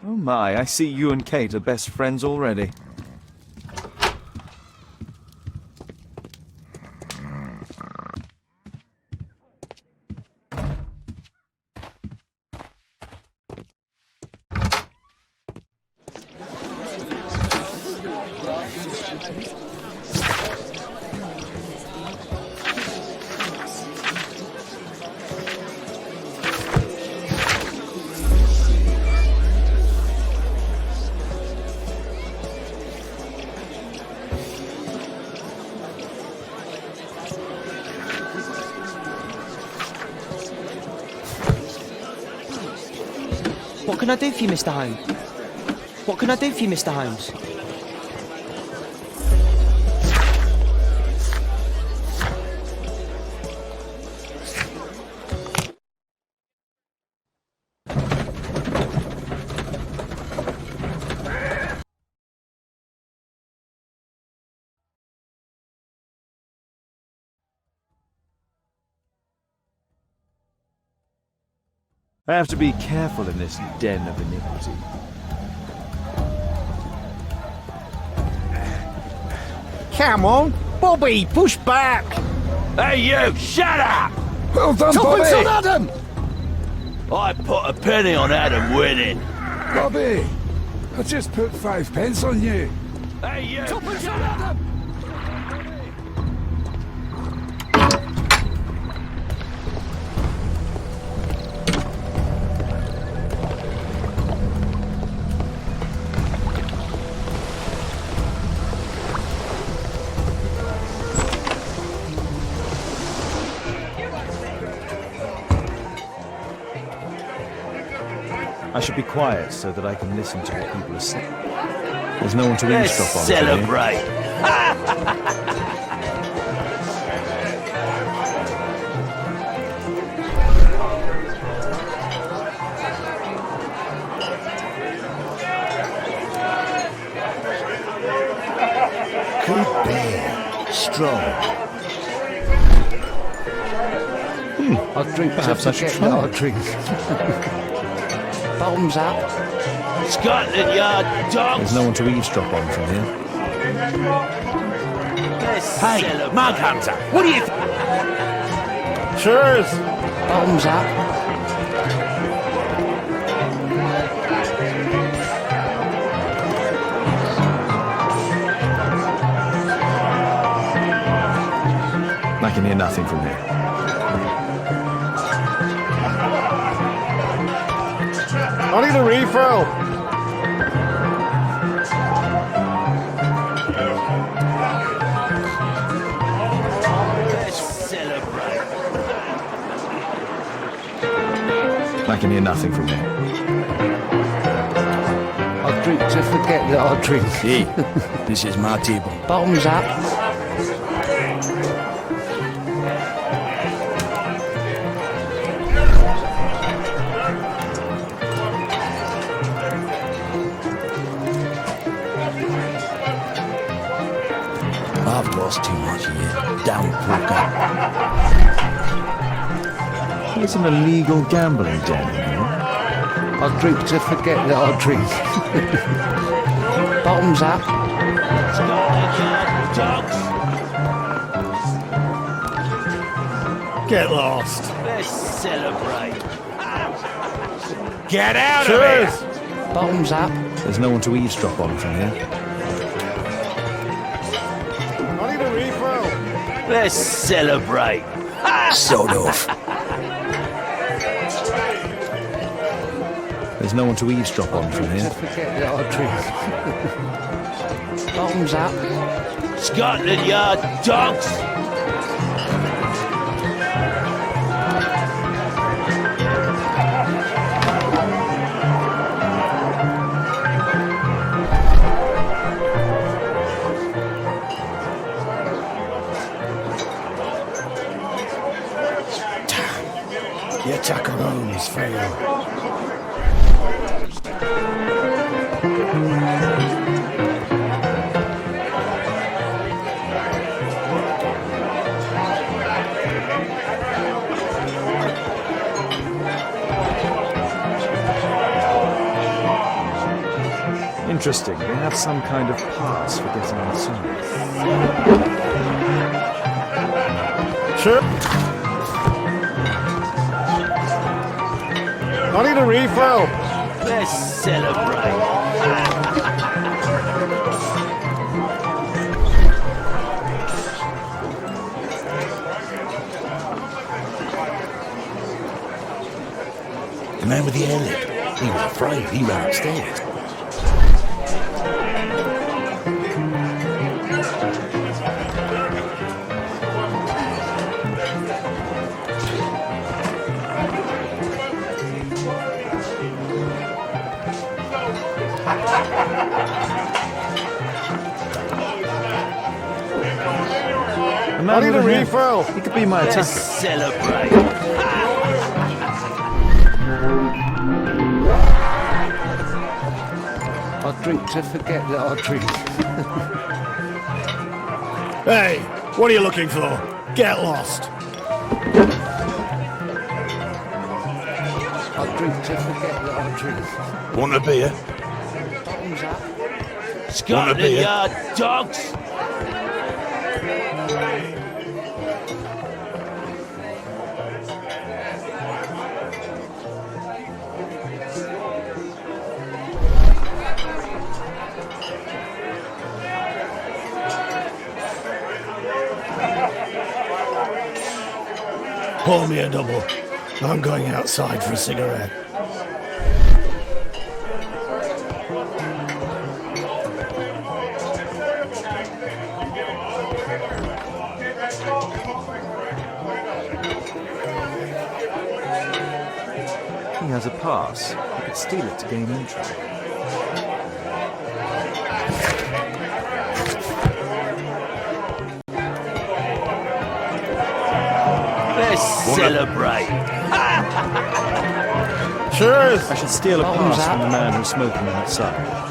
Oh my, I see you and Kate are best friends already. What can I do for you, Mr. Holmes? What can I do for you, Mr. Holmes? I have to be careful in this den of iniquity. Come on, Bobby, push back! Hey you, shut up! Well done, Tuppence Bobby! on Adam! I put a penny on Adam winning. Bobby, I just put 5 pence on you. Hey you, Tuppence on Adam! I should be quiet so that I can listen to what people are saying. There's no one to let's eavesdrop on. Can you? celebrate. Good beer, strong. I'll drink Perhaps I should try. I'll drink. Bottoms up. Scotland Yard dogs. There's no one to eavesdrop on from here. Let's Hey, celebrate. Mug Hunter, what do you think? Cheers! Bottoms up. I can hear nothing from here. I need a refill! Let's celebrate. I can hear nothing from here. I'll drink to forget that I'll drink. Hey, this is my table. Bottoms up. I've lost too much here. Damn poker. It's an illegal gambling den, you know? I'll drink to forget that I'll drink. Bottoms up. Scotland Yard dogs. Get lost! Let's celebrate. Get out of here! Bottoms up. There's no one to eavesdrop on from here. I need a refill! Let's celebrate. Sod off. There's no one to eavesdrop on from To here. forget that I'll drink. Bottoms up. Scotland Yard dogs. Your chacaroons fail. Interesting. They have some kind of pass for getting inside. Sure. I need a refill. Let's celebrate. The man with the airlift. He was afraid. He ran upstairs. I need a refill. He could be my Let's attacker. celebrate. I drink to forget that I drink. Hey, what are you looking for? Get lost. I drink to forget that I drink. Want a beer? Bottoms up. Scotland Yard dogs. Pour me a double. I'm going outside for a cigarette. He has a pass. He could steal it to gain entry. Let's celebrate. Cheers! I should steal a pass from the man who's smoking outside.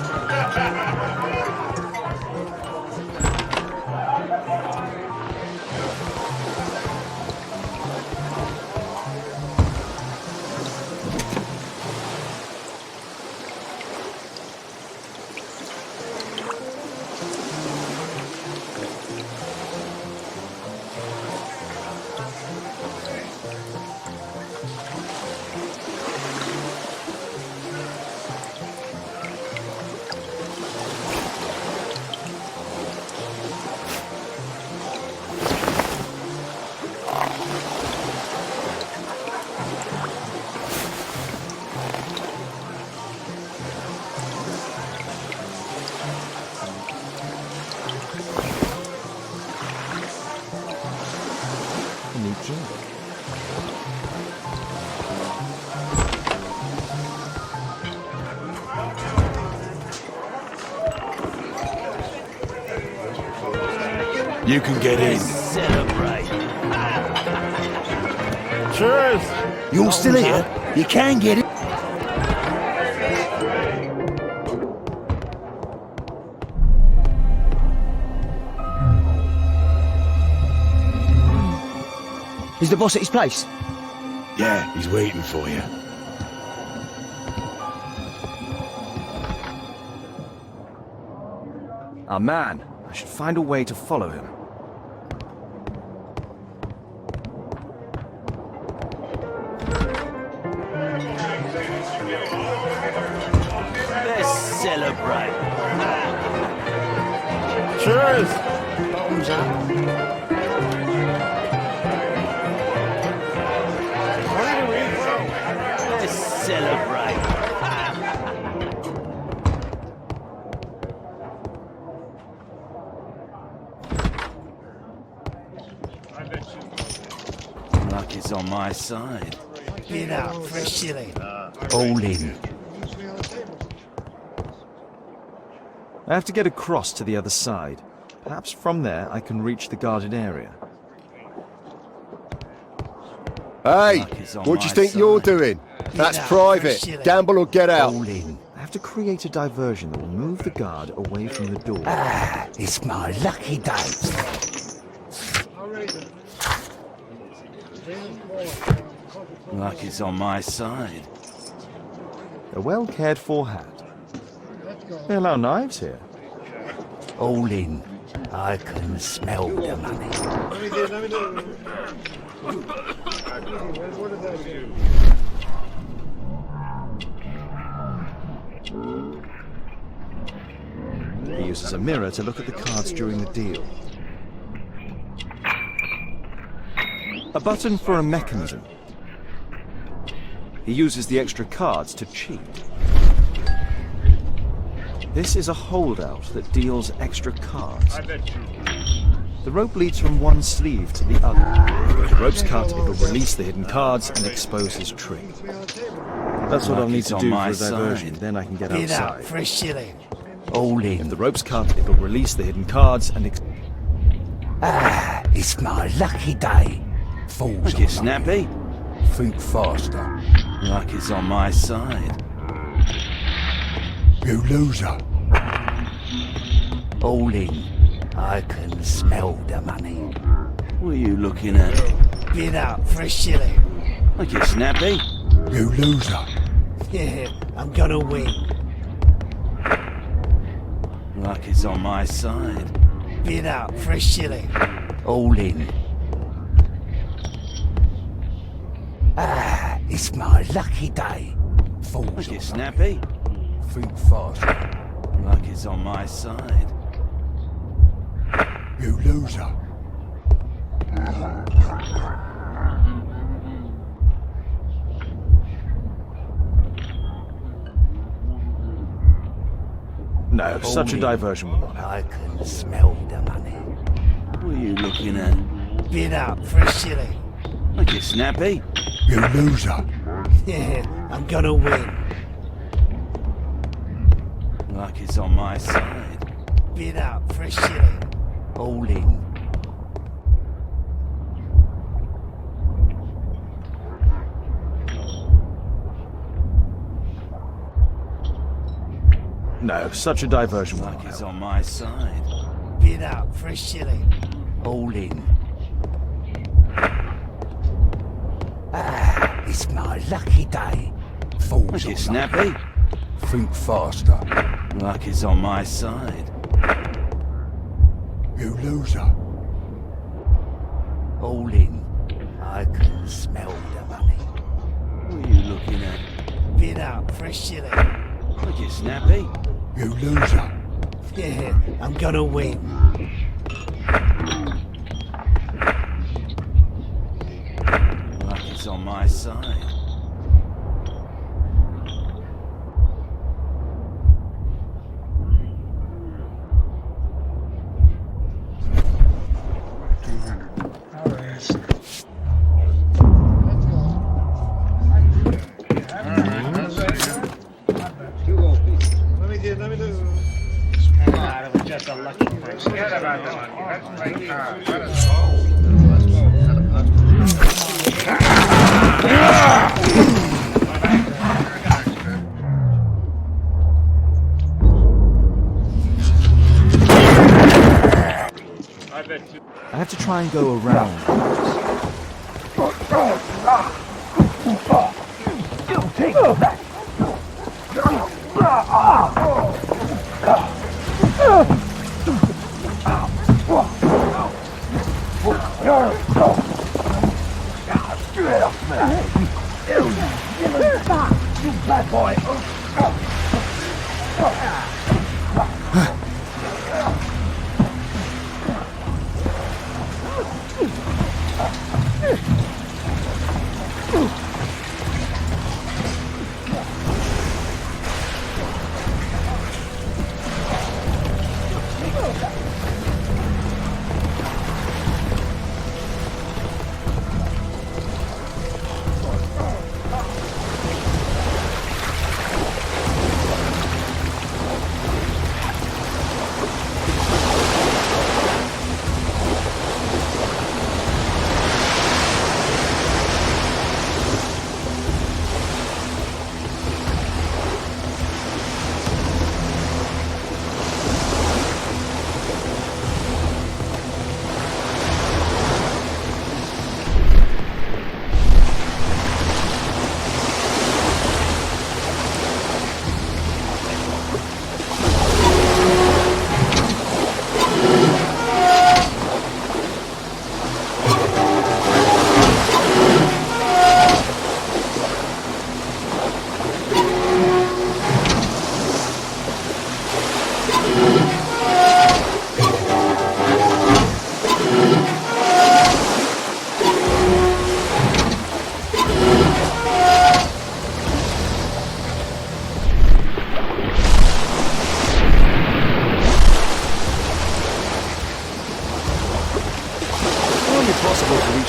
A new drink. You can get in. Celebrate. Cheers! You're still here? You can get in. Is the boss at his place? Yeah, he's waiting for you. Our man. I should find a way to follow him. Let's celebrate. Cheers! Bottoms up. Let's celebrate. Luck is on my side. Get up, fresh silly. All in. I have to get across to the other side. Perhaps from there I can reach the guarded area. Hey, what do you think you're doing? That's private. Gamble or get out. All in. I have to create a diversion that will move the guard away from the door. It's my lucky day. Luck is on my side. A well cared for hat. They allow knives here. All in. I can smell the money. He uses a mirror to look at the cards during the deal. A button for a mechanism. He uses the extra cards to cheat. This is a holdout that deals extra cards. The rope leads from one sleeve to the other. If the rope's cut, it'll release the hidden cards and expose his trick. That's what I'll need to do for a diversion, then I can get Get out outside. for a shilling. All If in. the rope's cut, it'll release the hidden cards and It's my lucky day. Falls Like on it's money. snappy. Think faster. Like it's on my side. You loser. All in. I can smell the money. What are you looking at? Get out for a shilling. Like it's snappy. You loser. Yeah, I'm gonna win. Like it's on my side. Get out for a shilling. All in. It's my lucky day. Falls Like on it's money. snappy. Think faster. Like it's on my side. You loser. no, such a diversion will not help. I can smell the money. What are you looking at? Get out for a shilling. Like it's snappy. You loser. Yeah, I'm gonna win. Like it's on my side. Get out for a shilling. All in. No, such a diversion will not Like it's help. on my side. Get out for a shilling. All in. It's my lucky day. Falls Like on it's money. snappy. Think faster. Like it's on my side. You loser. All in. I can smell the money. What are you looking at? Get out for a shilling. Like it's snappy. You loser. Yeah, I'm gonna win. Like it's on my side. I have to try and go around.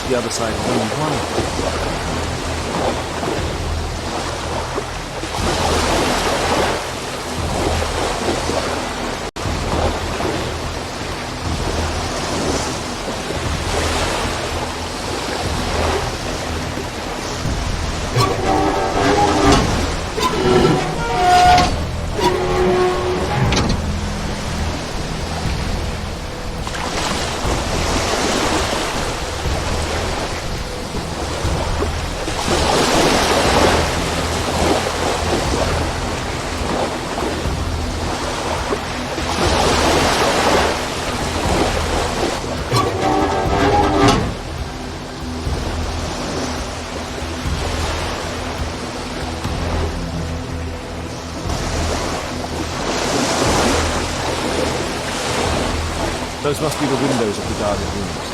the other side is only one. Those must be the windows of the guarded rooms.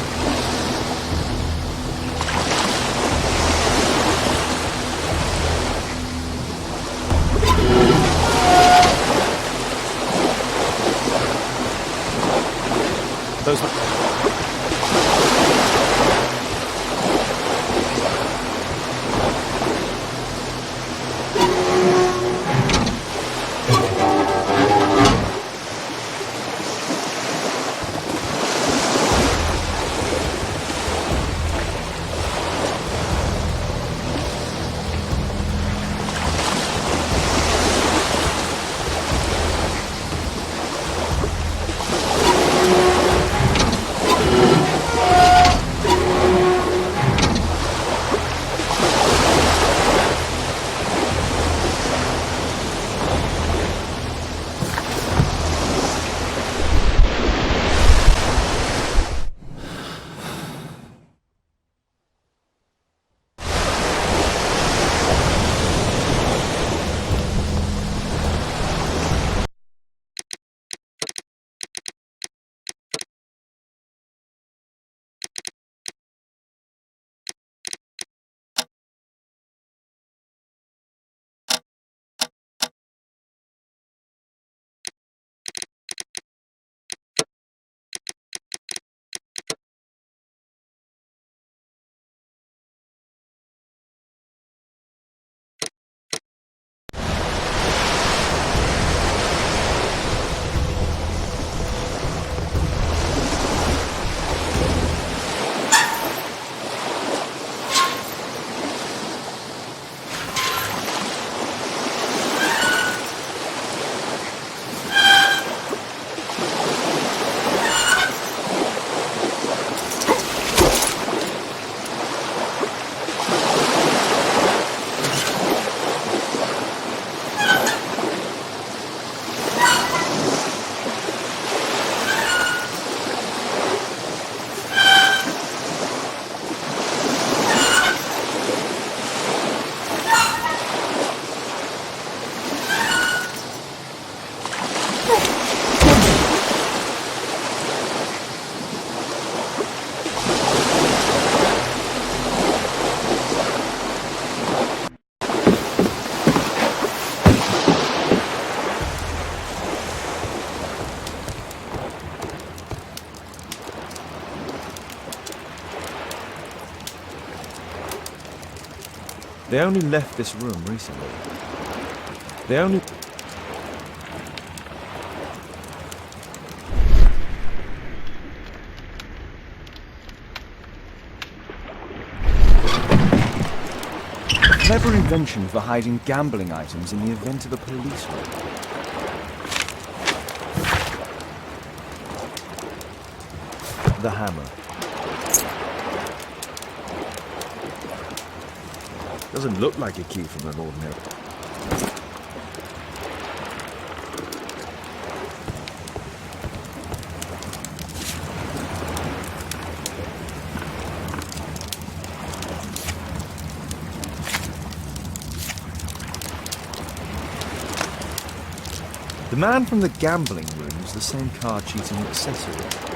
They only left this room recently. They only... Clever invention for hiding gambling items in the event of a police raid. The hammer. Doesn't look like a key from an ordinary... The man from the gambling room is the same card cheating accessory.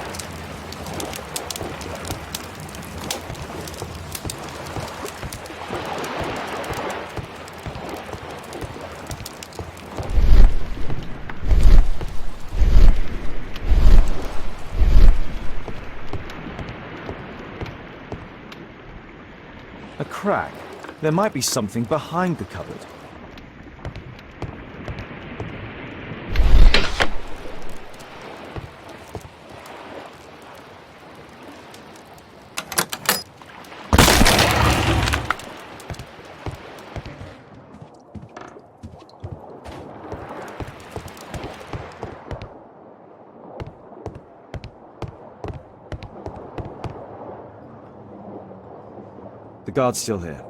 crack. There might be something behind the cupboard. The guard's still here.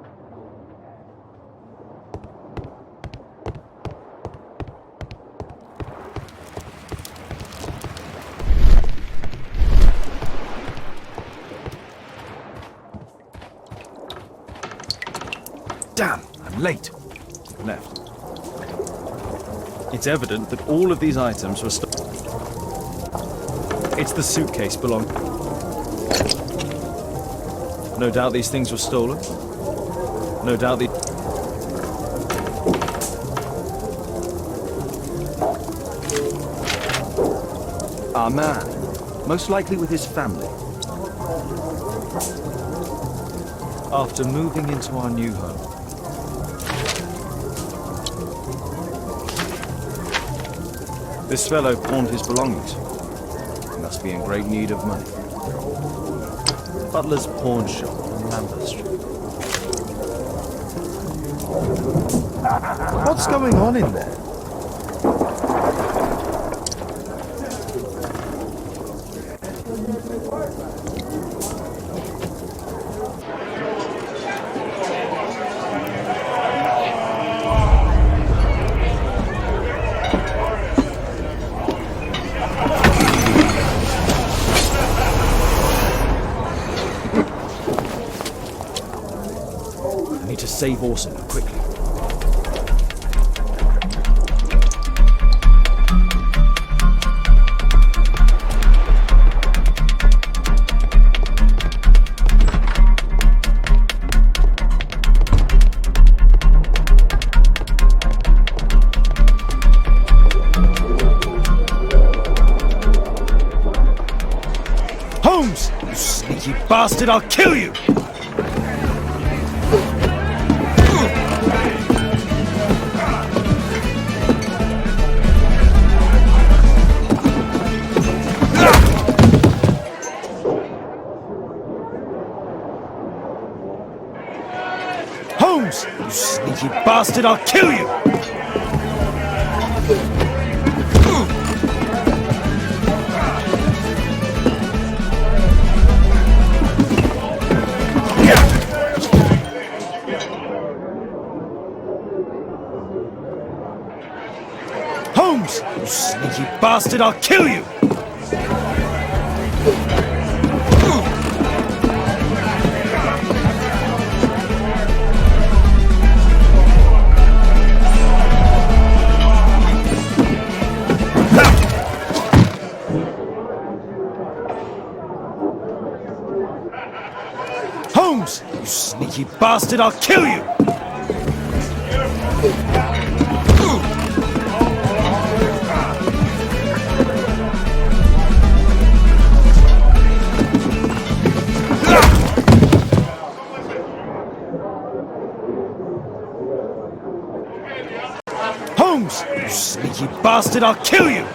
Damn, I'm late. Left. It's evident that all of these items were stolen. It's the suitcase belonging. No doubt these things were stolen. No doubt the... Our man, most likely with his family. After moving into our new home. This fellow pawned his belongings. He must be in great need of money. Butler's pawn shop on Lambeth Street. What's going on in there? Save Orson quickly. Holmes! You sneaky bastard, I'll kill you! Holmes! You sneaky bastard, I'll kill you! Holmes! You sneaky bastard, I'll kill you! Holmes! You sneaky bastard, I'll kill you! Holmes! You sneaky bastard, I'll kill you!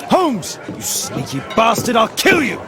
Holmes! You sneaky bastard, I'll kill you!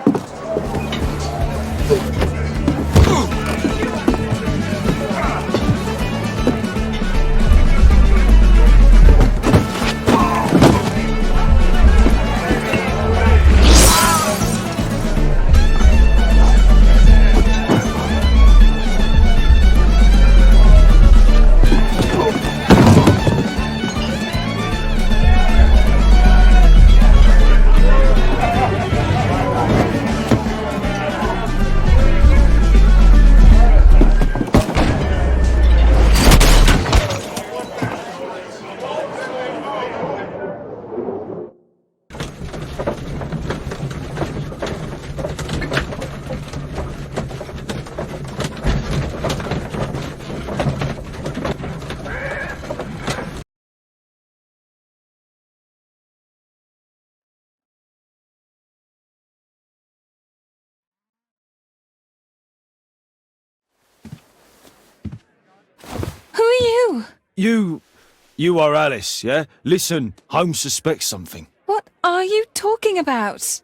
are you? You are Alice, yeah? Listen, Holmes suspects something. What are you talking about?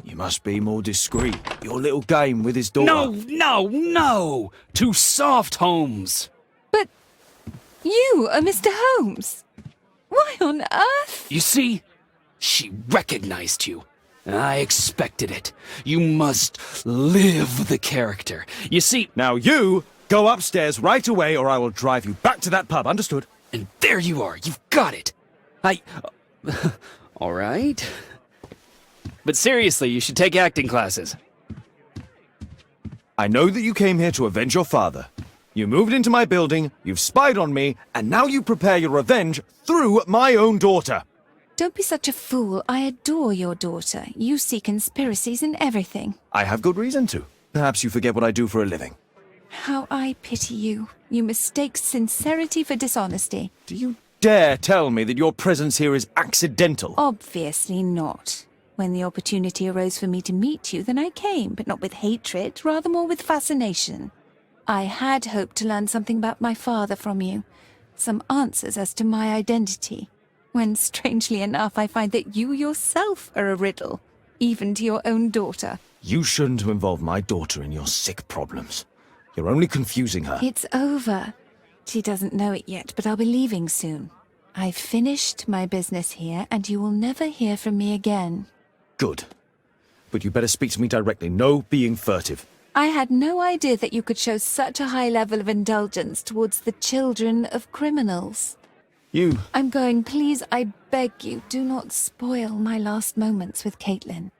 You must be more discreet. Your little game with his daughter. No! Too soft, Holmes. But you are Mr. Holmes. Why on earth? You see? She recognized you. I expected it. You must live the character. You see... Now you go upstairs right away or I will drive you back to that pub, understood? And there you are. You've got it. All right. But seriously, you should take acting classes. I know that you came here to avenge your father. You moved into my building, you've spied on me, and now you prepare your revenge through my own daughter. Don't be such a fool. I adore your daughter. You see conspiracies in everything. I have good reason to. Perhaps you forget what I do for a living. How I pity you. You mistake sincerity for dishonesty. Do you dare tell me that your presence here is accidental? Obviously not. When the opportunity arose for me to meet you, then I came, but not with hatred, rather more with fascination. I had hoped to learn something about my father from you. Some answers as to my identity. When, strangely enough, I find that you yourself are a riddle, even to your own daughter. You shouldn't have involved my daughter in your sick problems. You're only confusing her. It's over. She doesn't know it yet, but I'll be leaving soon. I've finished my business here, and you will never hear from me again. Good. But you better speak to me directly. No being furtive. I had no idea that you could show such a high level of indulgence towards the children of criminals. I'm going. Please, I beg you, do not spoil my last moments with Caitlin.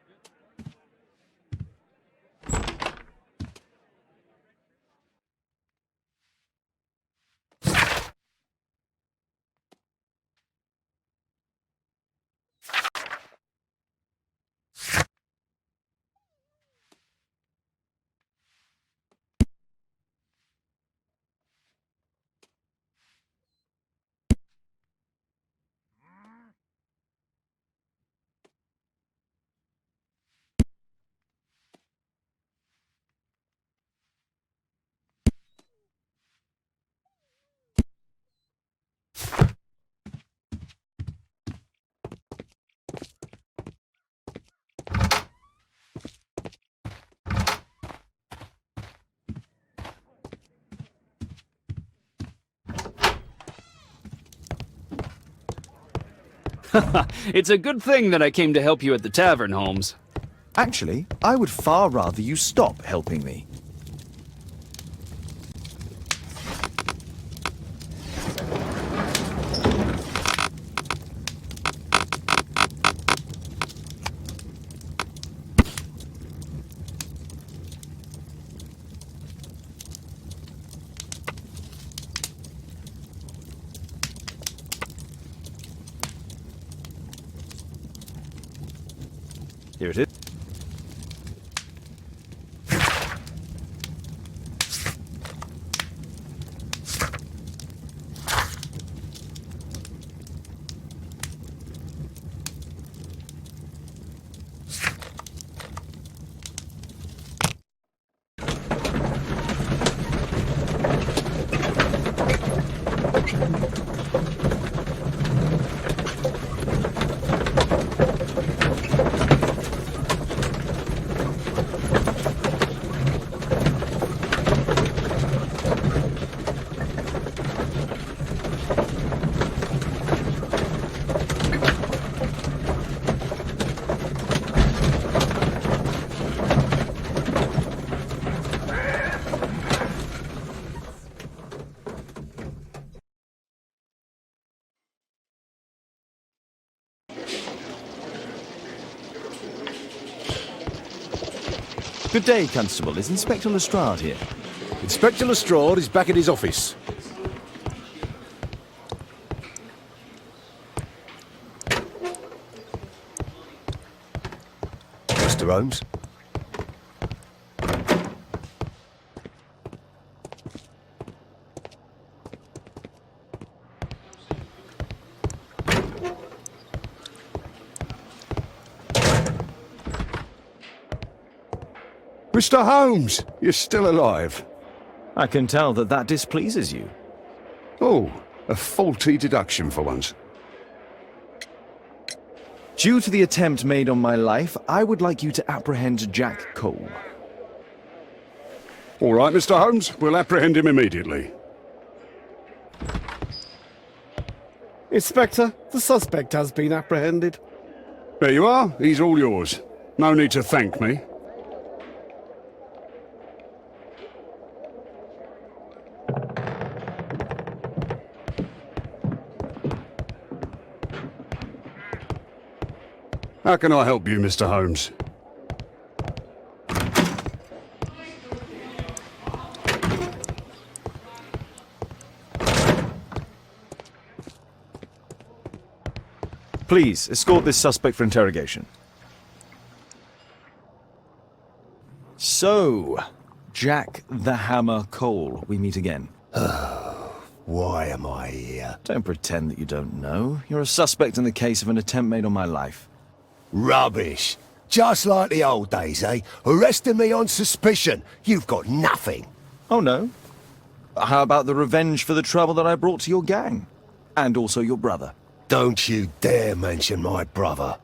It's a good thing that I came to help you at the tavern, Holmes. Actually, I would far rather you stop helping me. Here it is. Good day, Constable. Is Inspector Lestrade here? Inspector Lestrade is back at his office. Mr. Holmes? Mr. Holmes, you're still alive. I can tell that that displeases you. Oh, a faulty deduction for once. Due to the attempt made on my life, I would like you to apprehend Jack Cole. All right, Mr. Holmes, we'll apprehend him immediately. Inspector, the suspect has been apprehended. There you are. He's all yours. No need to thank me. How can I help you, Mr. Holmes? Please, escort this suspect for interrogation. So, Jack the Hammer Cole, we meet again. Why am I here? Don't pretend that you don't know. You're a suspect in the case of an attempt made on my life. Rubbish. Just like the old days, eh? Arresting me on suspicion. You've got nothing. Oh no? How about the revenge for the trouble that I brought to your gang? And also your brother. Don't you dare mention my brother.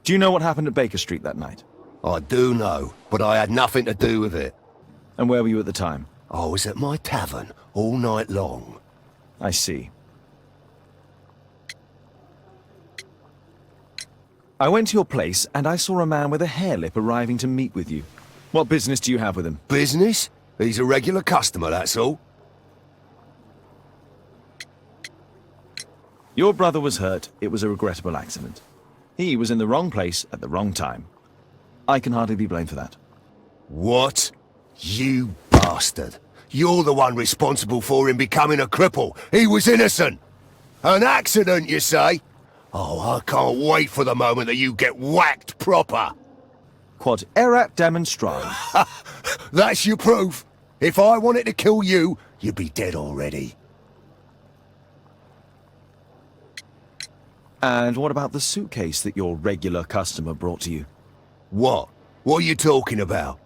Do you know what happened at Baker Street that night? I do know, but I had nothing to do with it. And where were you at the time? I was at my tavern all night long. I see. I went to your place and I saw a man with a hair lip arriving to meet with you. What business do you have with him? Business? He's a regular customer, that's all. Your brother was hurt. It was a regrettable accident. He was in the wrong place at the wrong time. I can hardly be blamed for that. What? You bastard. You're the one responsible for him becoming a cripple. He was innocent. An accident, you say? Oh, I can't wait for the moment that you get whacked proper. Quod erat demonstrare. That's your proof. If I wanted to kill you, you'd be dead already. And what about the suitcase that your regular customer brought to you? What? What are you talking about?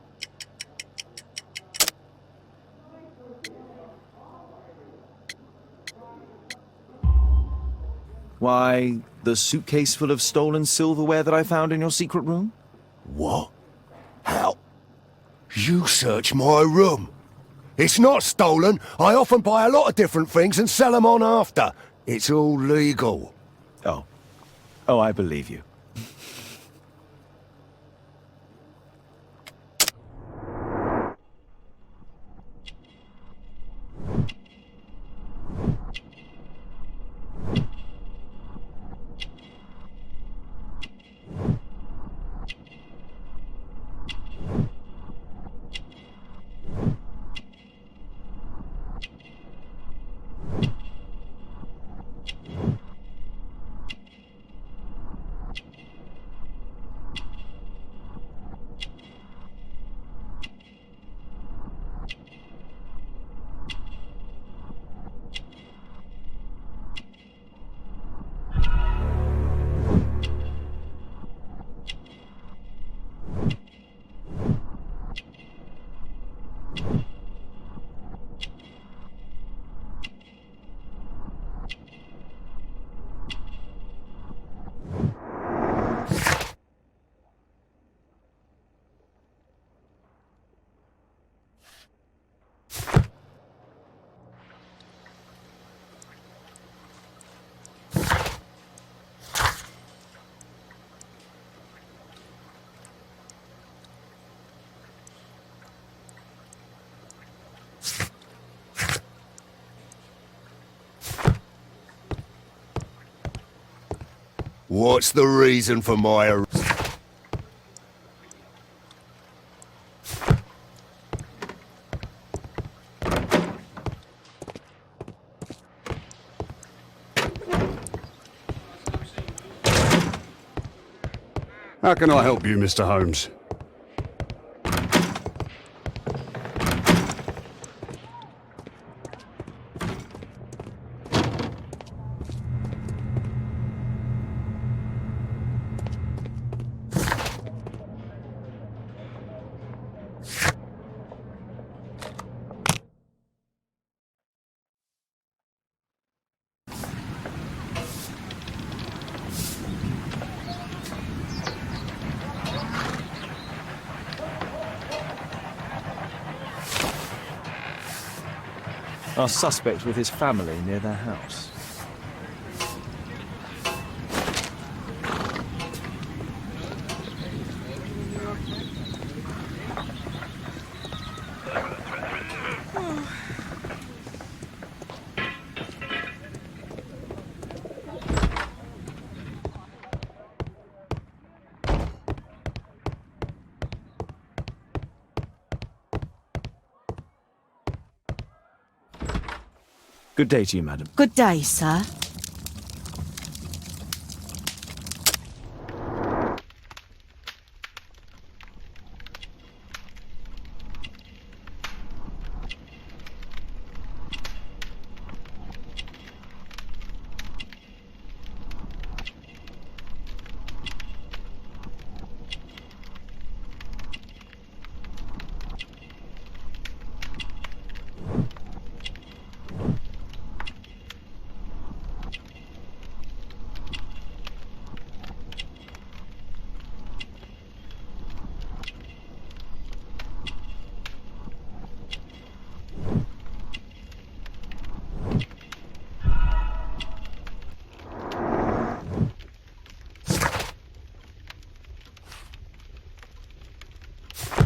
Why, the suitcase full of stolen silverware that I found in your secret room? What? How? You search my room. It's not stolen. I often buy a lot of different things and sell them on after. It's all legal. Oh. Oh, I believe you. What's the reason for my arrest? How can I help you, Mr. Holmes? Our suspect with his family near their house. Good day to you, madam. Good day, sir.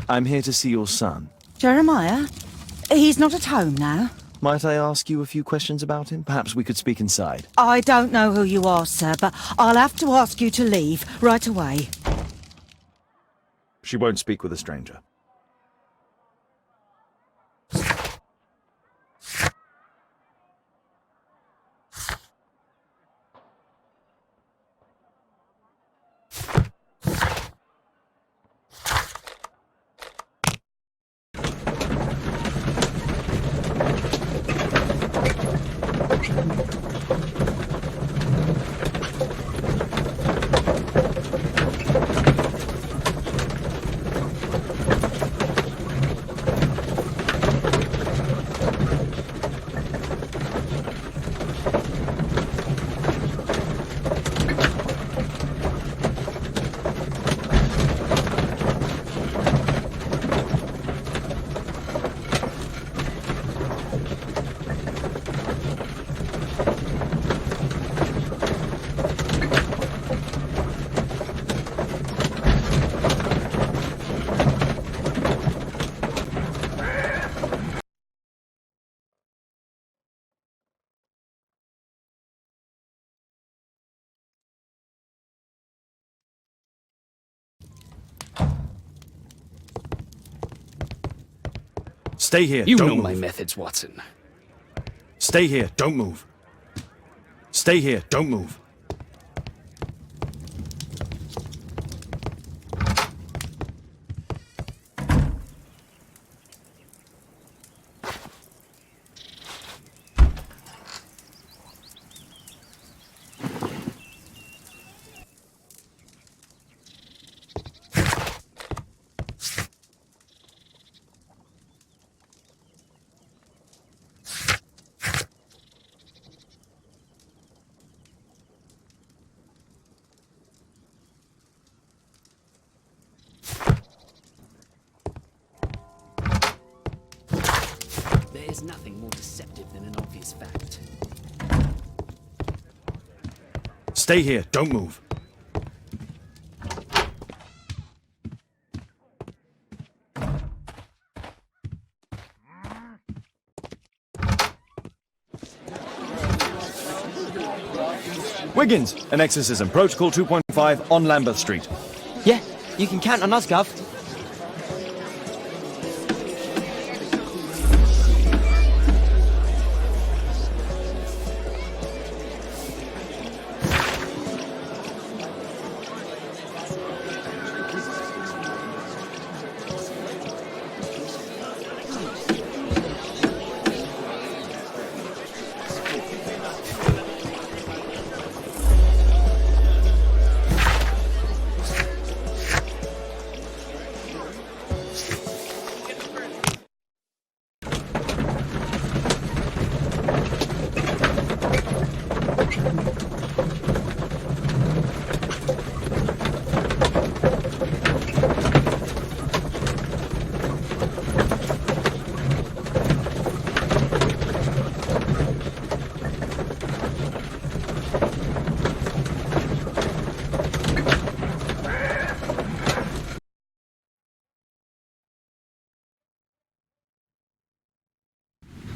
I'm here to see your son. Jeremiah? He's not at home now. Might I ask you a few questions about him? Perhaps we could speak inside. I don't know who you are, sir, but I'll have to ask you to leave right away. She won't speak with a stranger. Stay here, You don't know move. my methods, Watson. Stay here, don't move. Stay here, don't move. There's nothing more deceptive than an obvious fact. Stay here, don't move. Wiggins, an exorcism. Protocol 2.5 on Lambeth Street. Yeah, you can count on us, Gov.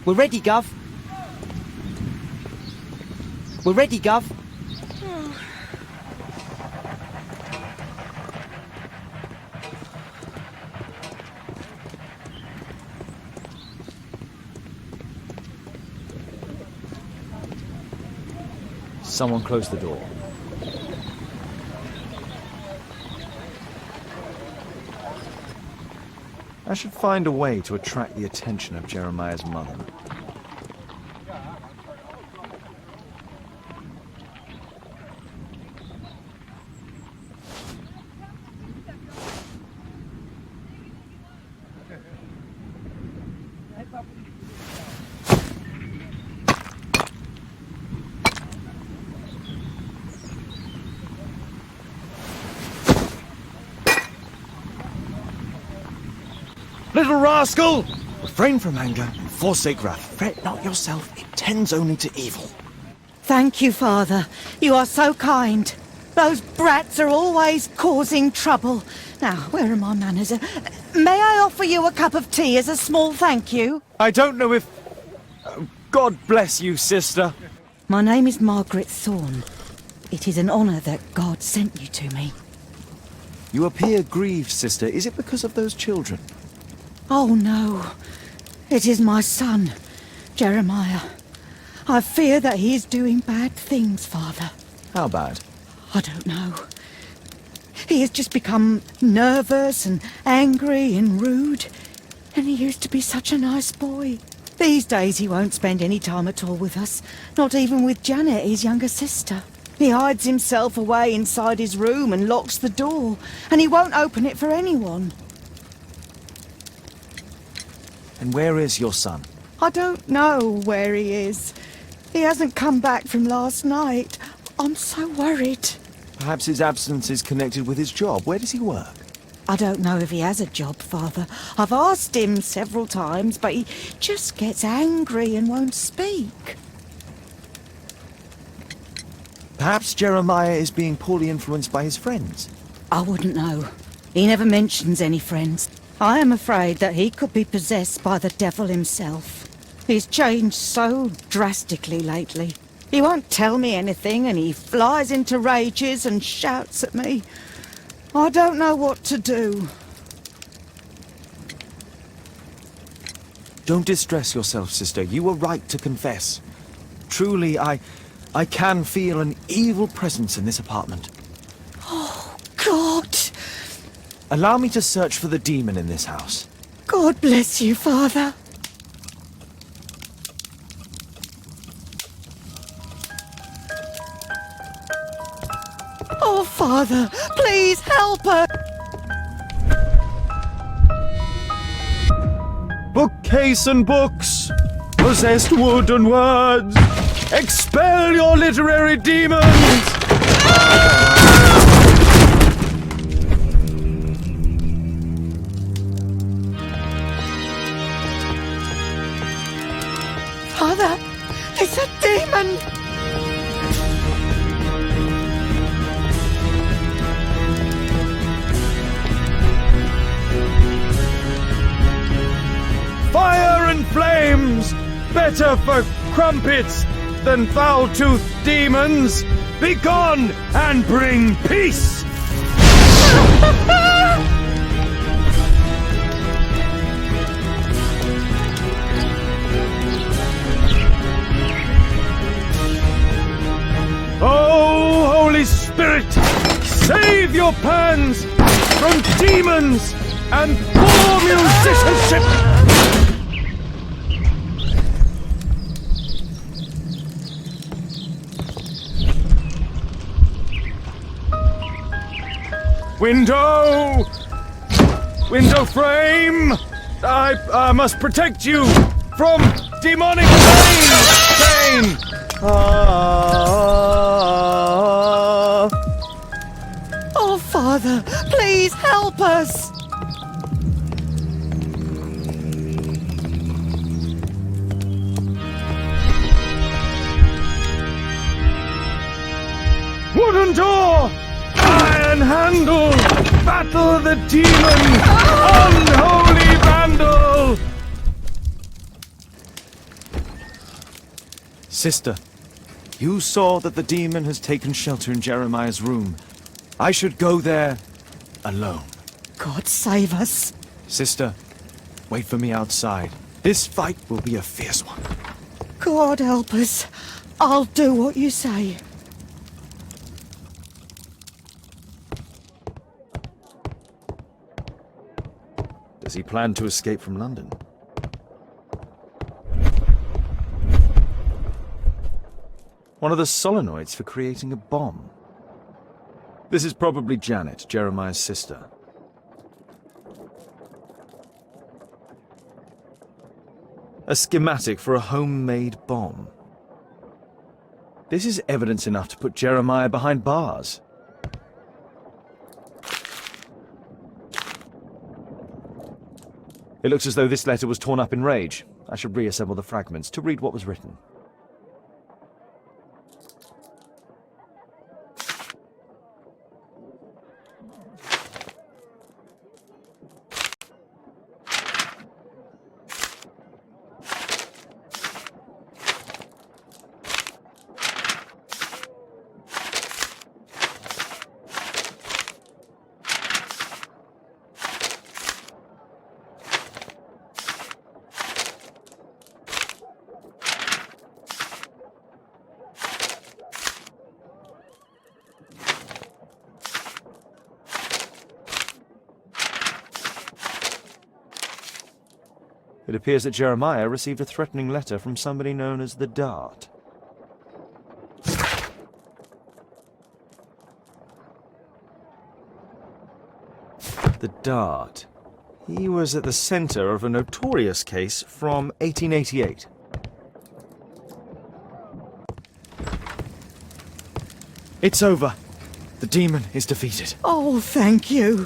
We're ready, Gov. We're ready, Gov. Someone close the door. I should find a way to attract the attention of Jeremiah's mother. Little rascal! Refrain from anger and forsake wrath. Fret not yourself, it tends only to evil. Thank you, Father. You are so kind. Those brats are always causing trouble. Now, where are my manners? May I offer you a cup of tea as a small thank you? I don't know if... God bless you, sister. My name is Margaret Thorne. It is an honour that God sent you to me. You appear grieved, sister. Is it because of those children? Oh, no. It is my son, Jeremiah. I fear that he is doing bad things, Father. How bad? I don't know. He has just become nervous and angry and rude. And he used to be such a nice boy. These days he won't spend any time at all with us. Not even with Janet, his younger sister. He hides himself away inside his room and locks the door. And he won't open it for anyone. And where is your son? I don't know where he is. He hasn't come back from last night. I'm so worried. Perhaps his absence is connected with his job. Where does he work? I don't know if he has a job, Father. I've asked him several times, but he just gets angry and won't speak. Perhaps Jeremiah is being poorly influenced by his friends. I wouldn't know. He never mentions any friends. I am afraid that he could be possessed by the devil himself. He's changed so drastically lately. He won't tell me anything and he flies into rages and shouts at me. I don't know what to do. Don't distress yourself, sister. You were right to confess. Truly, I can feel an evil presence in this apartment. Oh, God! Allow me to search for the demon in this house. God bless you, Father. Oh, Father, please help us! Bookcase and books, possessed wood and words, expel your literary demons! Father, it's a demon! Fire and flames, better for crumpets than foul-toothed demons. Be gone and bring peace! Oh, Holy Spirit, save your pans from demons and poor musicianship! Window! Window frame! I must protect you from demonic pain! Oh, Father, please help us! Wooden door! Iron handle! Battle the demon! Unholy vandal! Sister, you saw that the demon has taken shelter in Jeremiah's room. I should go there alone. God save us. Sister, wait for me outside. This fight will be a fierce one. God help us. I'll do what you say. Does he plan to escape from London? One of the solenoids for creating a bomb. This is probably Janet, Jeremiah's sister. A schematic for a homemade bomb. This is evidence enough to put Jeremiah behind bars. It looks as though this letter was torn up in rage. I should reassemble the fragments to read what was written. It appears that Jeremiah received a threatening letter from somebody known as the Dart. The Dart. He was at the center of a notorious case from 1888. It's over. The demon is defeated. Oh, thank you.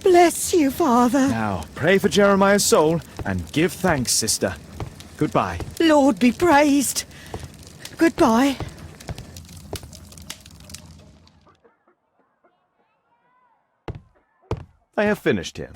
Bless you, Father. Now, pray for Jeremiah's soul and give thanks, sister. Goodbye. Lord be praised. Goodbye. I have finished him.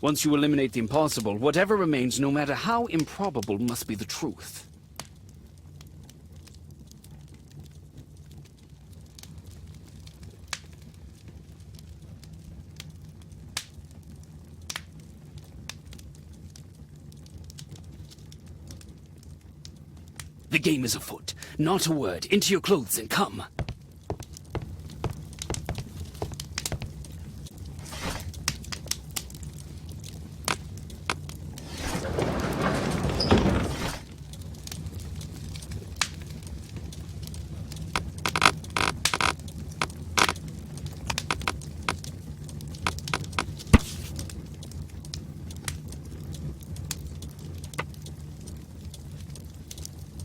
Once you eliminate the impossible, whatever remains, no matter how improbable, must be the truth. The game is afoot. Not a word. Into your clothes and come.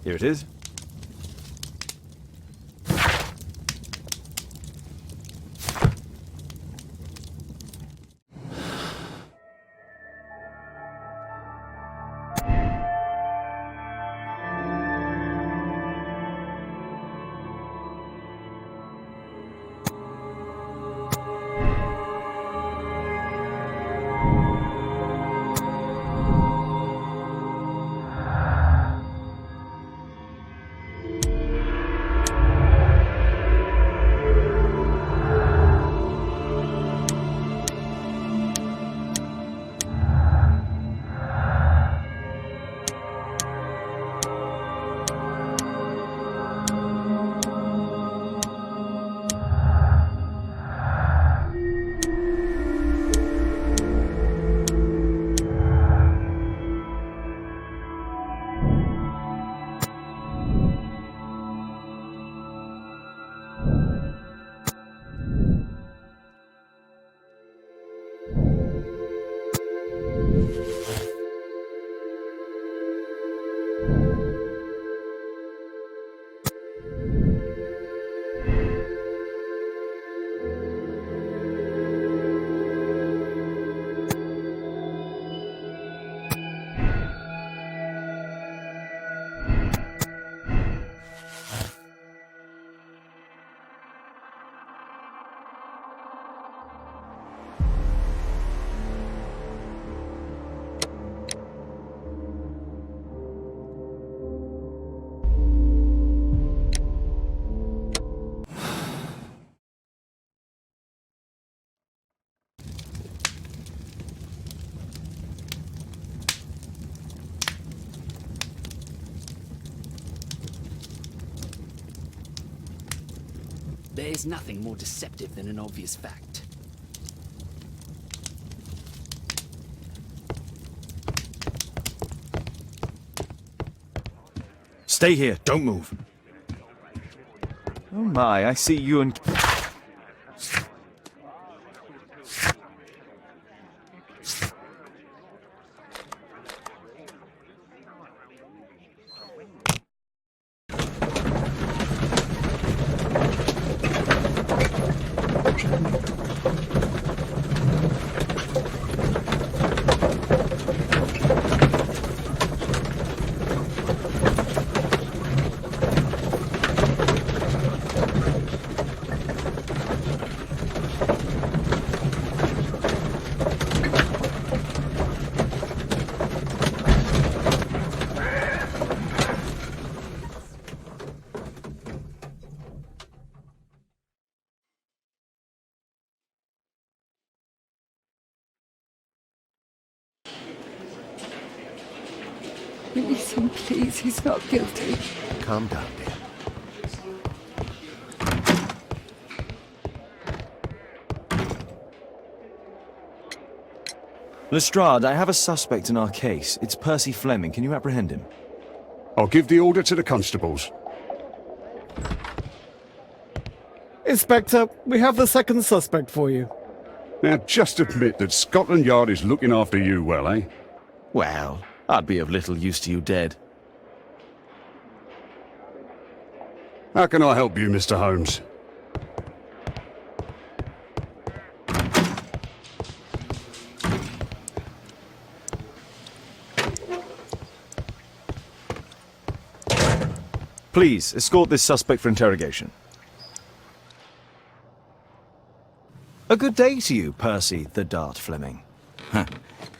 Here it is. There's nothing more deceptive than an obvious fact. Stay here, don't move. Oh my, I see you and... Release him, please. He's not guilty. Calm down, dear. Lestrade, I have a suspect in our case. It's Percy Fleming. Can you apprehend him? I'll give the order to the constables. Inspector, we have the second suspect for you. Now, just admit that Scotland Yard is looking after you well, eh? Well, I'd be of little use to you dead. How can I help you, Mr. Holmes? Please, escort this suspect for interrogation. A good day to you, Percy the Dart Fleming.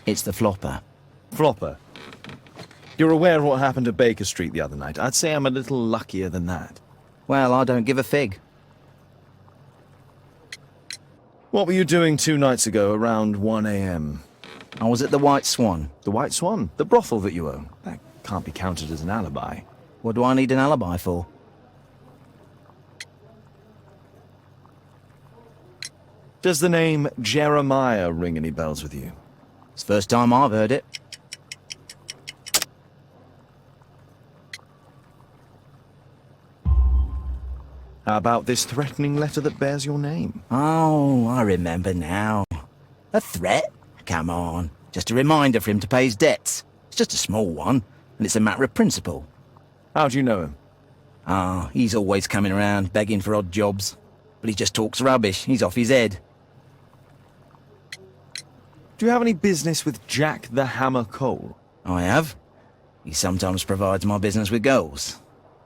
It's the flopper. Flopper. You're aware of what happened at Baker Street the other night. I'd say I'm a little luckier than that. Well, I don't give a fig. What were you doing 2 nights ago around 1 a.m.? I was at the White Swan. The White Swan? The brothel that you own? That can't be counted as an alibi. What do I need an alibi for? Does the name Jeremiah ring any bells with you? It's the first time I've heard it. How about this threatening letter that bears your name? Oh, I remember now. A threat? Come on. Just a reminder for him to pay his debts. It's just a small one, and it's a matter of principle. How do you know him? Ah, he's always coming around, begging for odd jobs. But he just talks rubbish. He's off his head. Do you have any business with Jack the Hammer Cole? I have. He sometimes provides my business with girls.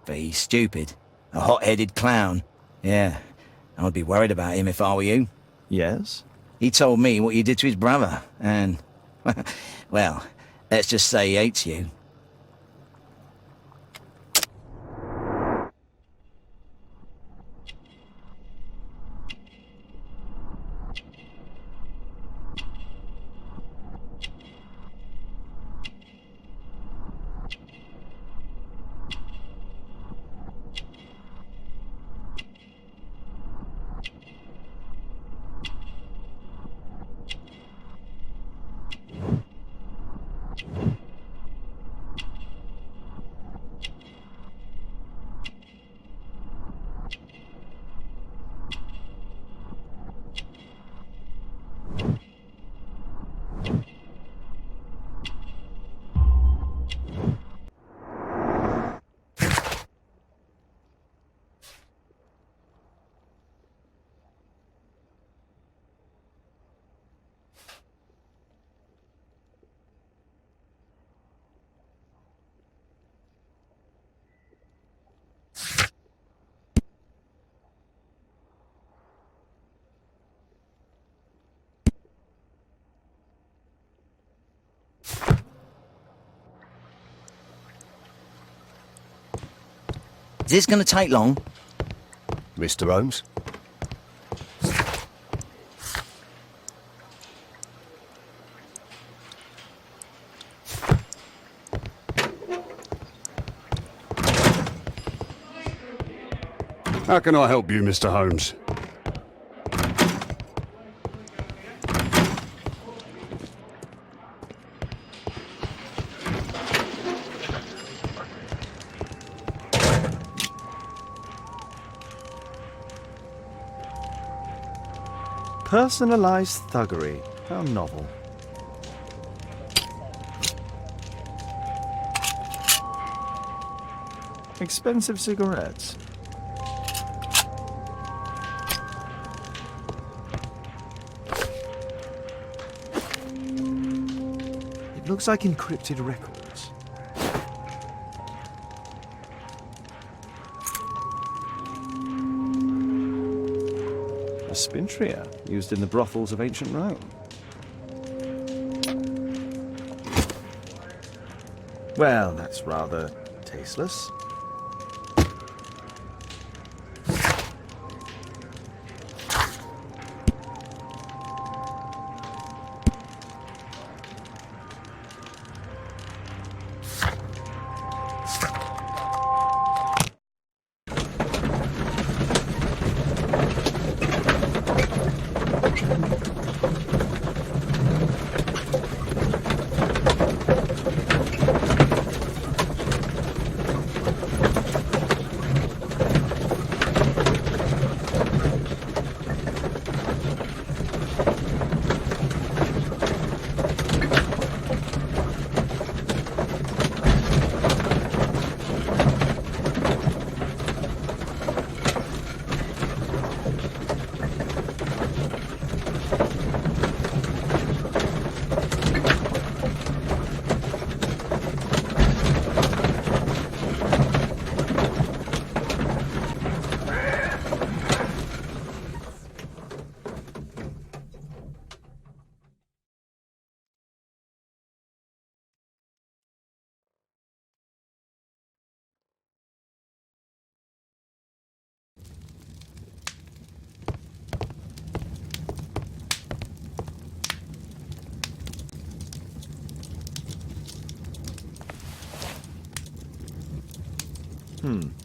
But he's stupid. A hot-headed clown. Yeah, I'd be worried about him if I were you. Yes? He told me what you did to his brother, and... well, let's just say he hates you. Is this going to take long? Mr. Holmes? How can I help you, Mr. Holmes? Personalized thuggery. How novel. Expensive cigarettes. It looks like encrypted records. A spintria used in the brothels of ancient Rome. Well, that's rather tasteless.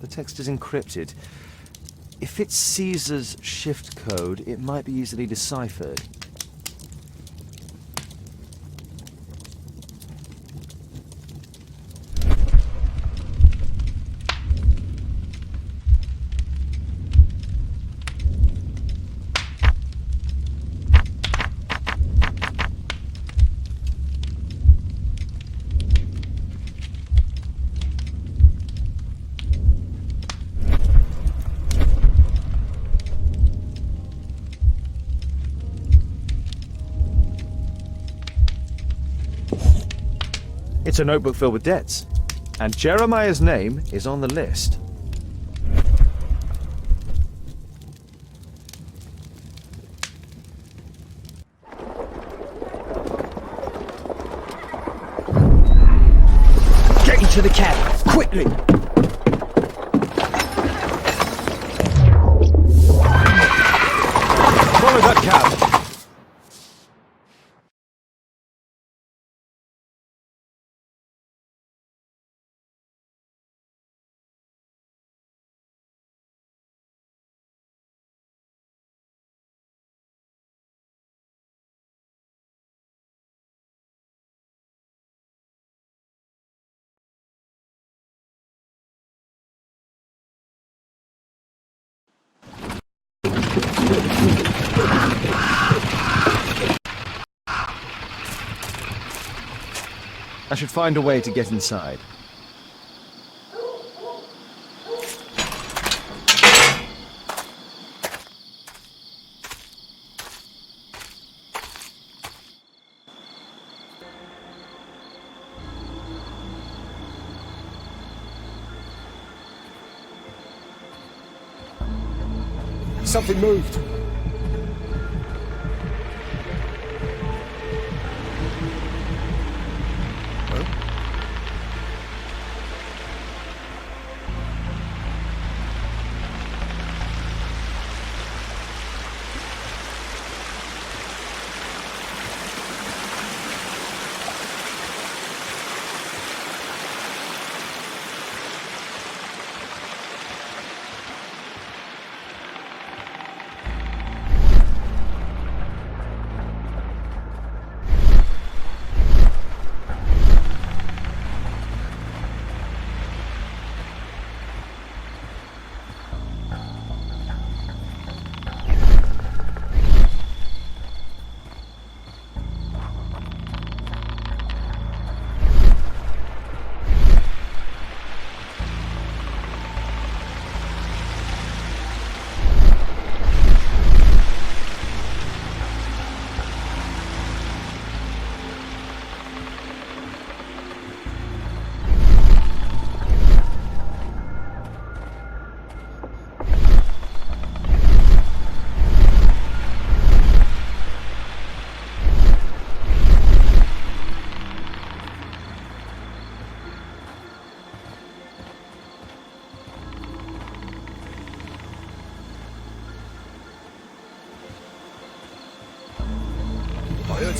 The text is encrypted. If it's Caesar's shift code, it might be easily deciphered. It's a notebook filled with debts, and Jeremiah's name is on the list. Get into the cab, quickly! Follow that cab! I should find a way to get inside. Something moved.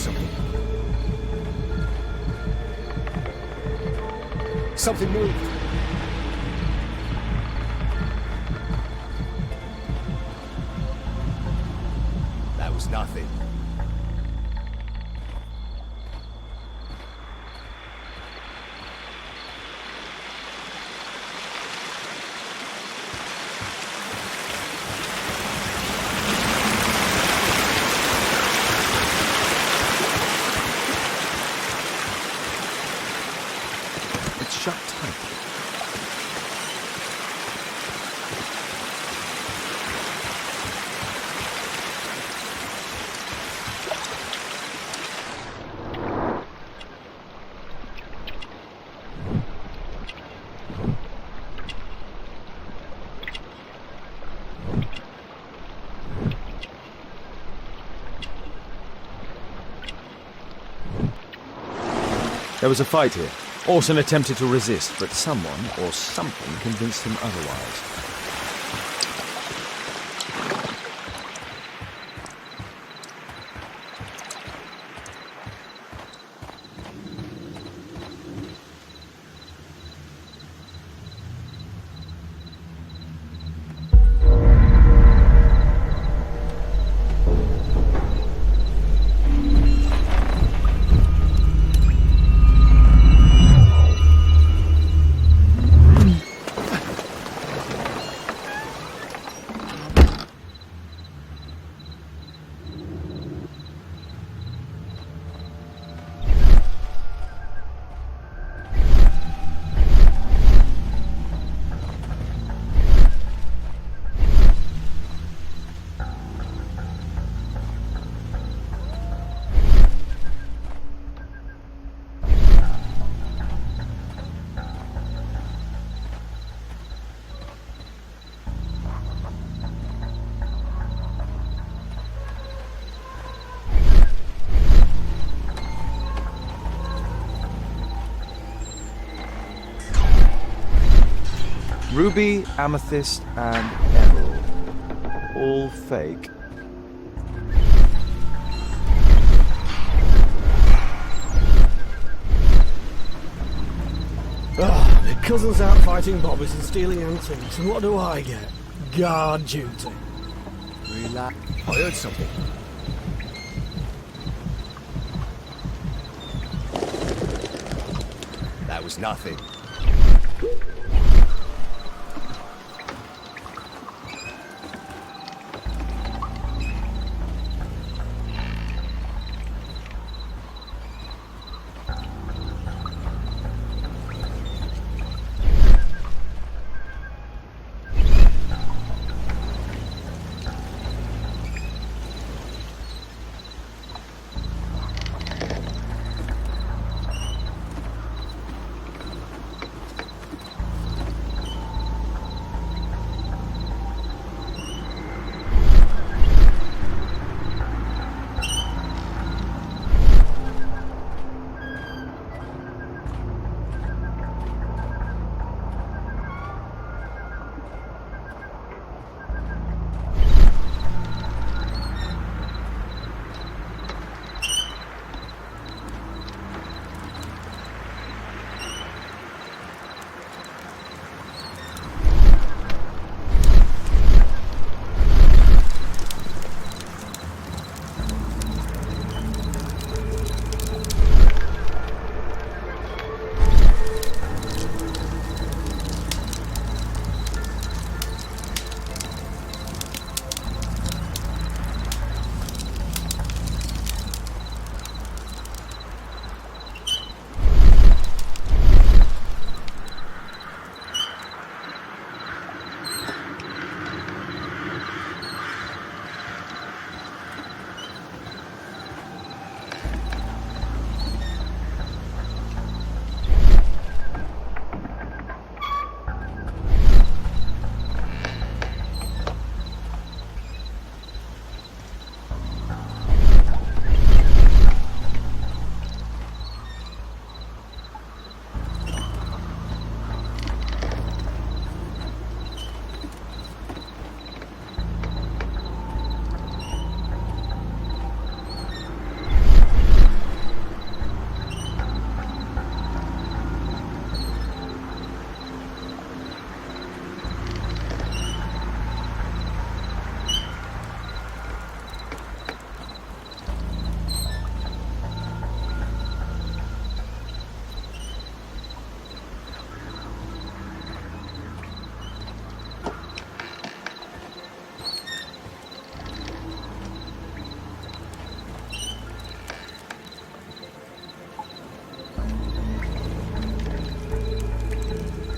something. Something moved. That was nothing. It's shut tight. There was a fight here. Orson attempted to resist, but someone or something convinced him otherwise. Ruby, amethyst, and emerald. All fake. The cousin's out fighting bobbies and stealing antiques, and what do I get? Guard duty. Relax. I heard something. That was nothing.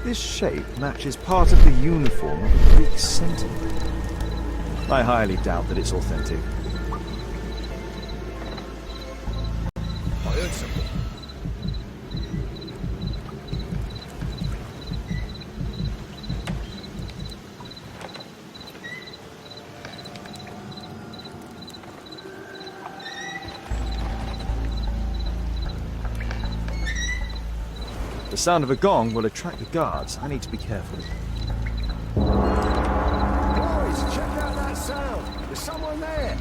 this shape matches part of the uniform of a Greek sentinel. I highly doubt that it's authentic. I heard something. The sound of a gong will attract the guards. I need to be careful. Boys, check out that sound. There's someone there.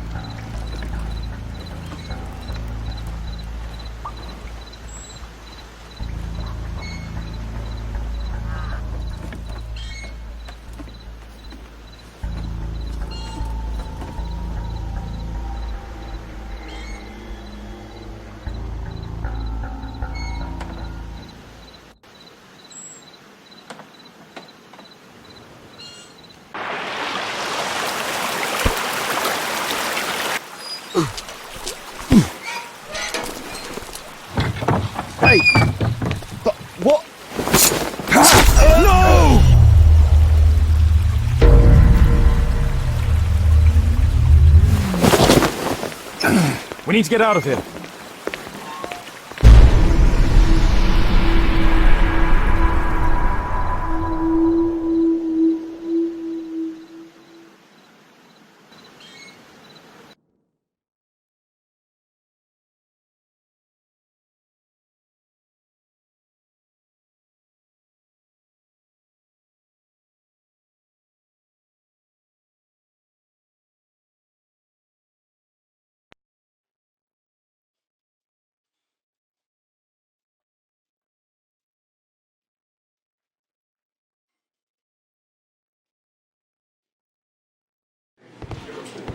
Hey! But what? No! We need to get out of here.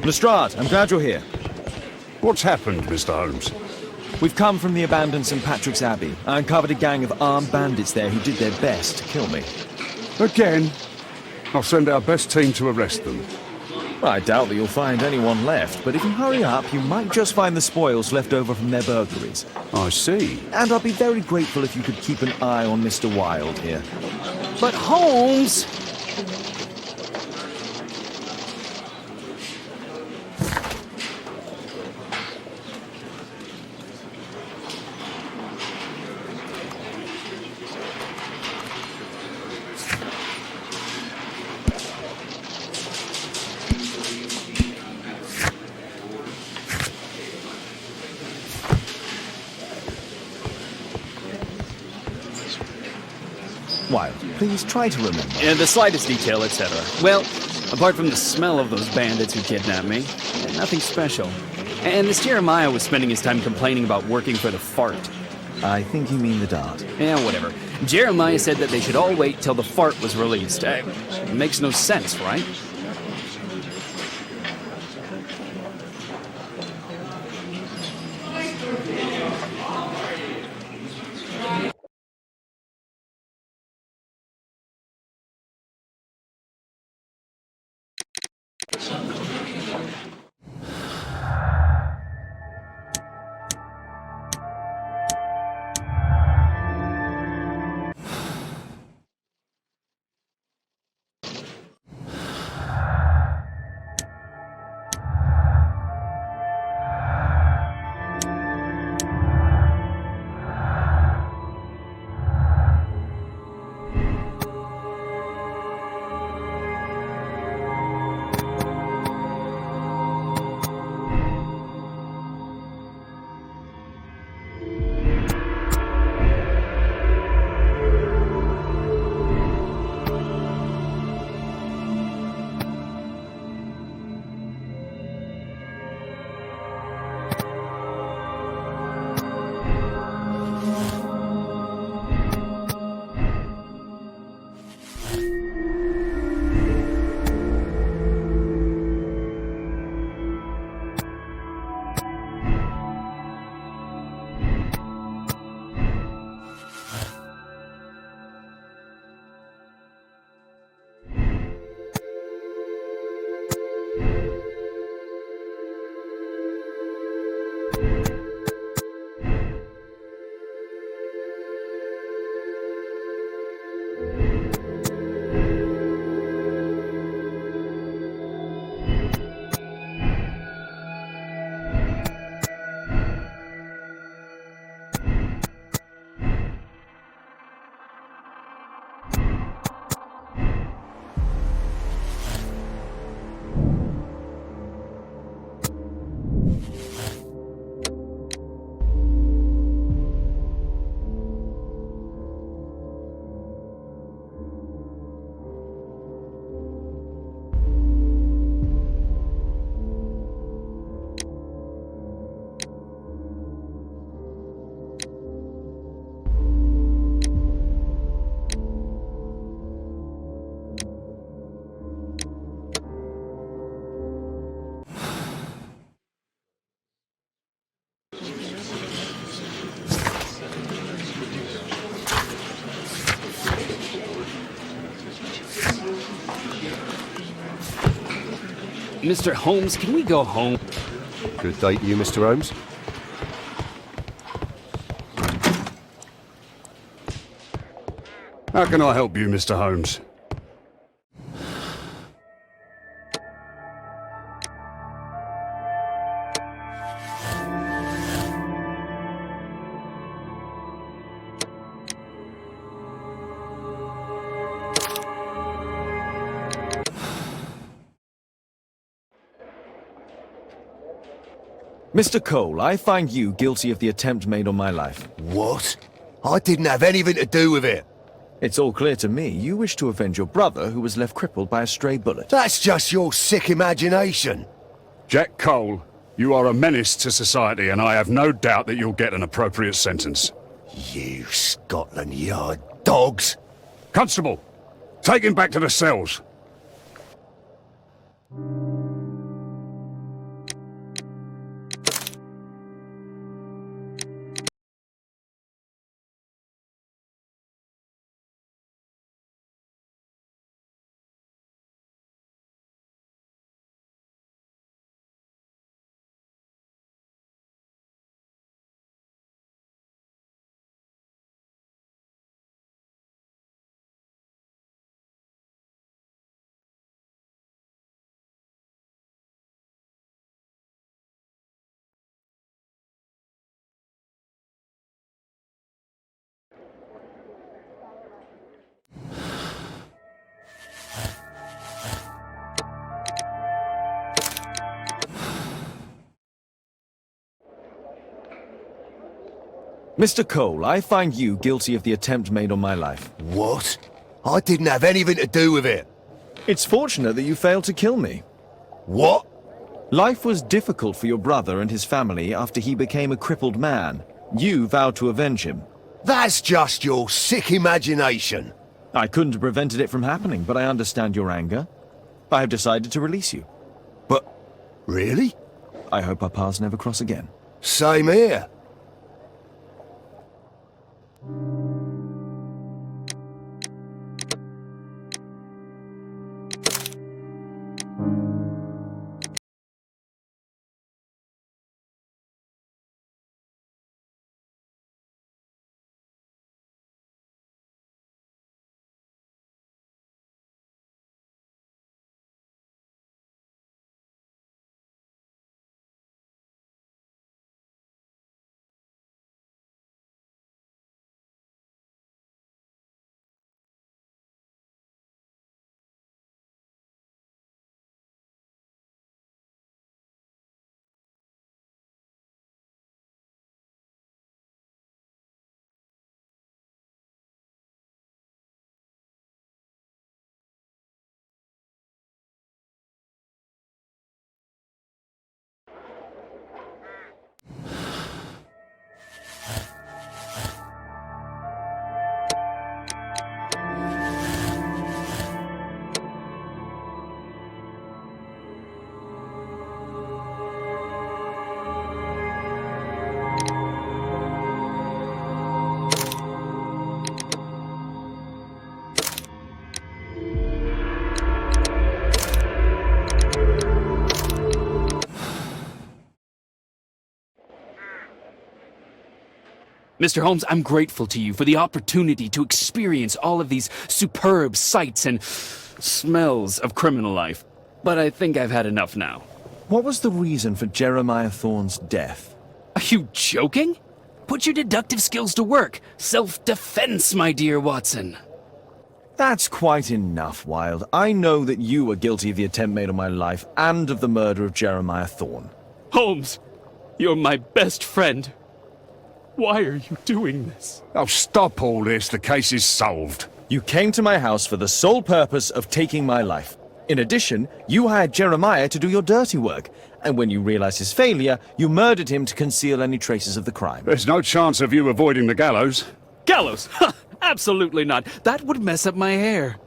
Lestrade, I'm glad you're here. What's happened, Mr. Holmes? We've come from the abandoned St. Patrick's Abbey. I uncovered a gang of armed bandits there who did their best to kill me. Again? I'll send our best team to arrest them. Well, I doubt that you'll find anyone left, but if you hurry up, you might just find the spoils left over from their burglaries. I see. And I'll be very grateful if you could keep an eye on Mr. Wilde here. But Holmes! Wilde, please try to remember. Yeah, the slightest detail, etc. Well, apart from the smell of those bandits who kidnapped me, nothing special. And this Jeremiah was spending his time complaining about working for the fart. I think you mean the dart. Yeah, whatever. Jeremiah said that they should all wait till the fart was released. It makes no sense, right? Mr. Holmes, can we go home? Good day to you, Mr. Holmes. How can I help you, Mr. Holmes? Mr. Cole, I find you guilty of the attempt made on my life. What? I didn't have anything to do with it. It's all clear to me. You wish to avenge your brother, who was left crippled by a stray bullet. That's just your sick imagination. Jack Cole, you are a menace to society, and I have no doubt that you'll get an appropriate sentence. You Scotland Yard dogs. Constable, take him back to the cells. Mr. Cole, I find you guilty of the attempt made on my life. What? I didn't have anything to do with it. It's fortunate that you failed to kill me. What? Life was difficult for your brother and his family after he became a crippled man. You vowed to avenge him. That's just your sick imagination. I couldn't have prevented it from happening, but I understand your anger. I have decided to release you. But, really? I hope our paths never cross again. Same here. Mr. Holmes, I'm grateful to you for the opportunity to experience all of these superb sights and smells of criminal life. But I think I've had enough now. What was the reason for Jeremiah Thorne's death? Are you joking? Put your deductive skills to work. Self-defense, my dear Watson. That's quite enough, Wilde. I know that you were guilty of the attempt made on my life and of the murder of Jeremiah Thorne. Holmes, you're my best friend. Why are you doing this? Oh, stop all this. The case is solved. You came to my house for the sole purpose of taking my life. In addition, you hired Jeremiah to do your dirty work. And when you realized his failure, you murdered him to conceal any traces of the crime. There's no chance of you avoiding the gallows. Gallows? Absolutely not. That would mess up my hair.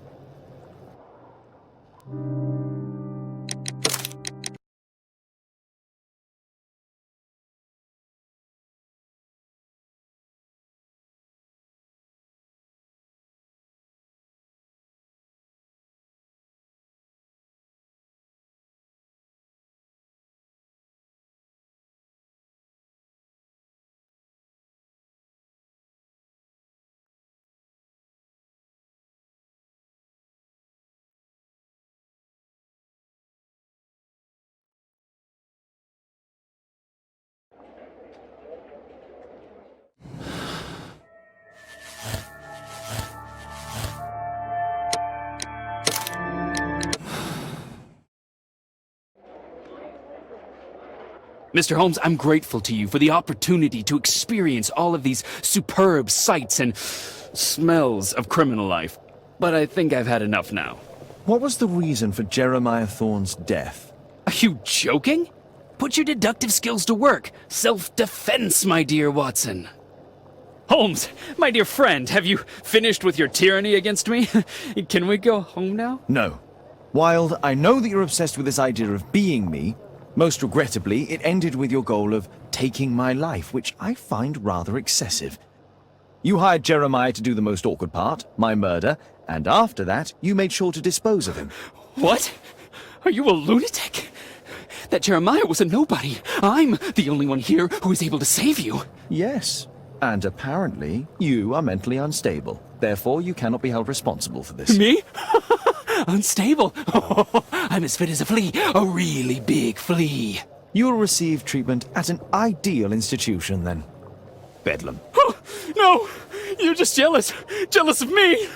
Mr. Holmes, I'm grateful to you for the opportunity to experience all of these superb sights and smells of criminal life. But I think I've had enough now. What was the reason for Jeremiah Thorne's death? Are you joking? Put your deductive skills to work. Self-defense, my dear Watson. Holmes, my dear friend, have you finished with your tyranny against me? Can we go home now? No. Wilde, I know that you're obsessed with this idea of being me. Most regrettably, it ended with your goal of taking my life, which I find rather excessive. You hired Jeremiah to do the most awkward part, my murder, and after that, you made sure to dispose of him. What? Are you a lunatic? That Jeremiah was a nobody. I'm the only one here who is able to save you. Yes, and apparently you are mentally unstable. Therefore, you cannot be held responsible for this. Me? Unstable? Oh, I'm as fit as a flea. A really big flea. You will receive treatment at an ideal institution, then. Bedlam. Oh, no! You're just jealous. Jealous of me!